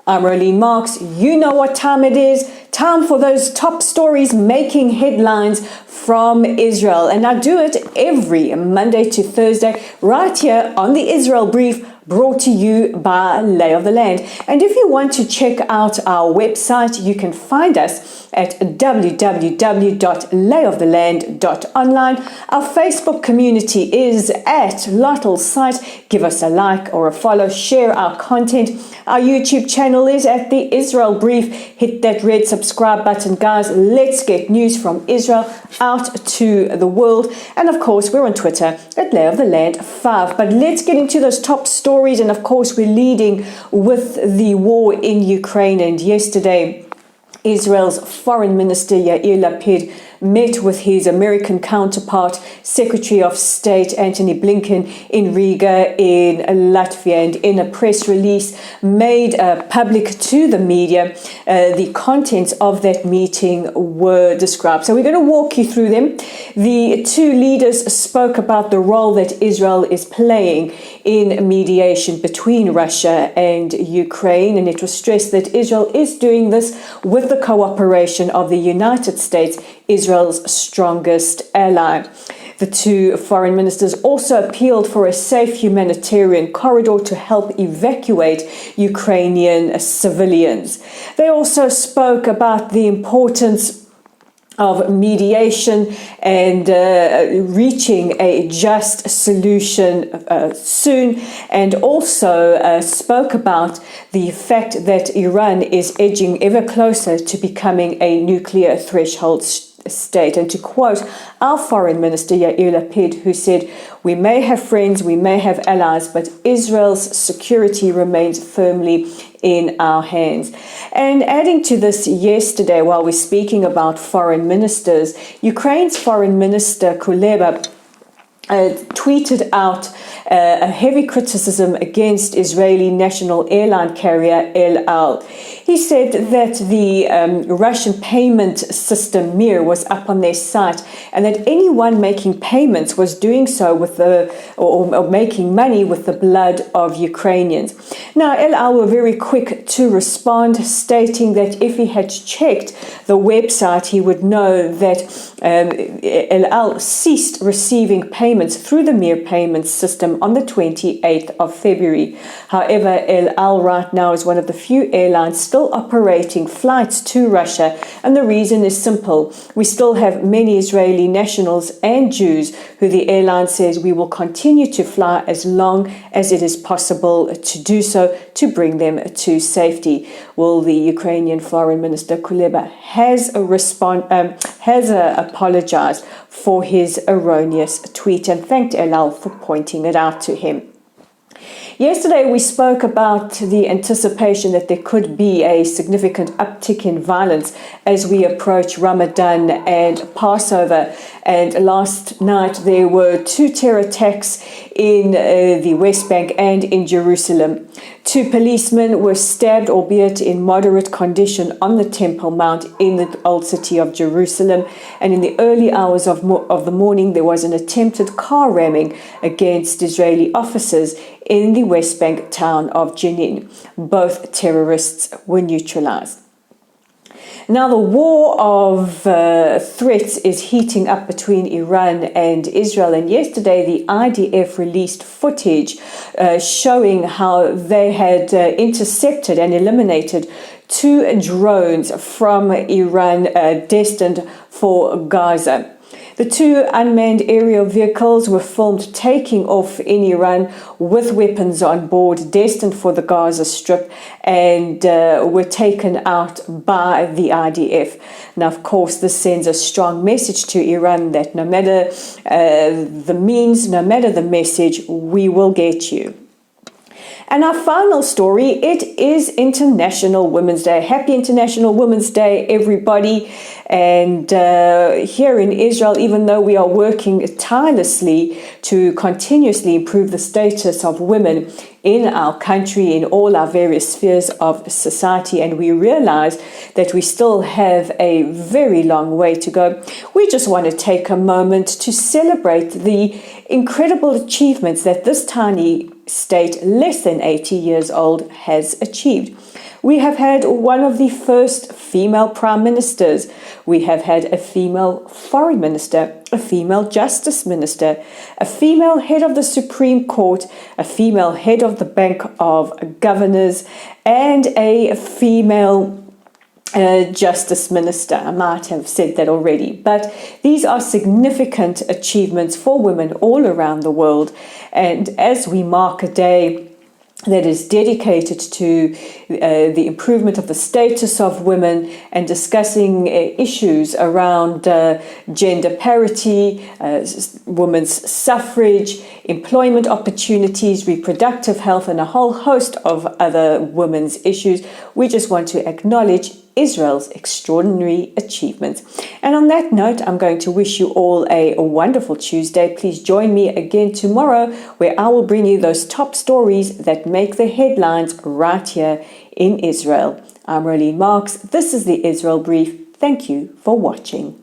I'm Rolene Marks. You know what time it is. Time for those top stories making headlines from Israel. And I do it every Monday to Thursday right here on the Israel Brief, brought to you by Lay of the Land. And if you want to check out our website, you can find us at www.layoftheland.online. Our Facebook community is at Lottel's site. Give us a like or a follow, share our content. Our YouTube channel is at the Israel Brief. Hit that red subscribe button, guys. Let's get news from Israel out to the world. And of course, we're on Twitter at Lay of the Land 5. But let's get into those top stories. And of course, we're leading with the war in Ukraine. And yesterday, Israel's Foreign Minister Yair Lapid met with his American counterpart, Secretary of State Antony Blinken, in Riga in Latvia. And in a press release made public to the media, the contents of that meeting were described. So we're going to walk you through them. The two leaders spoke about the role that Israel is playing in mediation between Russia and Ukraine. And it was stressed that Israel is doing this with the cooperation of the United States, Israel's strongest ally. The two foreign ministers also appealed for a safe humanitarian corridor to help evacuate Ukrainian civilians. They also spoke about the importance of mediation and reaching a just solution soon, and also spoke about the fact that Iran is edging ever closer to becoming a nuclear threshold state. And to quote our foreign minister Yair Lapid, who said, "We may have friends, we may have allies, but Israel's security remains firmly in our hands." And adding to this, yesterday, while we're speaking about foreign ministers, Ukraine's foreign minister Kuleba tweeted out a heavy criticism against Israeli national airline carrier El Al. He said that the Russian payment system Mir was up on their site, and that anyone making payments was doing so with or making money with the blood of Ukrainians. Now, El Al were very quick to respond, stating that if he had checked the website, he would know that El Al ceased receiving payments through the Mir payment system on the 28th of February. However, El Al right now is one of the few airlines still operating flights to Russia, and the reason is simple. We still have many Israeli nationals and Jews who the airline says we will continue to fly as long as it is possible to do so, to bring them to safety. Well, the Ukrainian Foreign Minister Kuleba has apologized for his erroneous tweet and thanked El Al for pointing it out to him. Yesterday, we spoke about the anticipation that there could be a significant uptick in violence as we approach Ramadan and Passover. And last night, there were two terror attacks in the West Bank and in Jerusalem. Two policemen were stabbed, albeit in moderate condition, on the Temple Mount in the old city of Jerusalem. And in the early hours of the morning, there was an attempted car ramming against Israeli officers in the West Bank town of Jenin. Both terrorists were neutralized. Now, the war of threats is heating up between Iran and Israel. And yesterday, the IDF released footage showing how they had intercepted and eliminated two drones from Iran destined for Gaza. The two unmanned aerial vehicles were filmed taking off in Iran with weapons on board destined for the Gaza Strip, and were taken out by the IDF. Now, of course, this sends a strong message to Iran that no matter the means, no matter the message, we will get you. And our final story, it is International Women's Day. Happy International Women's Day, everybody. And here in Israel, even though we are working tirelessly to continuously improve the status of women in our country, in all our various spheres of society, and we realize that we still have a very long way to go, we just want to take a moment to celebrate the incredible achievements that this tiny state less than 80 years old has achieved. We have had one of the first female prime ministers. We have had a female foreign minister, a female justice minister, a female head of the Supreme Court, a female head of the Bank of Governors, and a female Justice Minister. I might have said that already, but these are significant achievements for women all around the world. And as we mark a day that is dedicated to the improvement of the status of women and discussing issues around gender parity, women's suffrage, employment opportunities, reproductive health, and a whole host of other women's issues, we just want to acknowledge Israel's extraordinary achievements. And on that note, I'm going to wish you all a wonderful Tuesday. Please join me again tomorrow, where I will bring you those top stories that make the headlines right here in Israel. I'm Rolene Marks. This is the Israel Brief. Thank you for watching.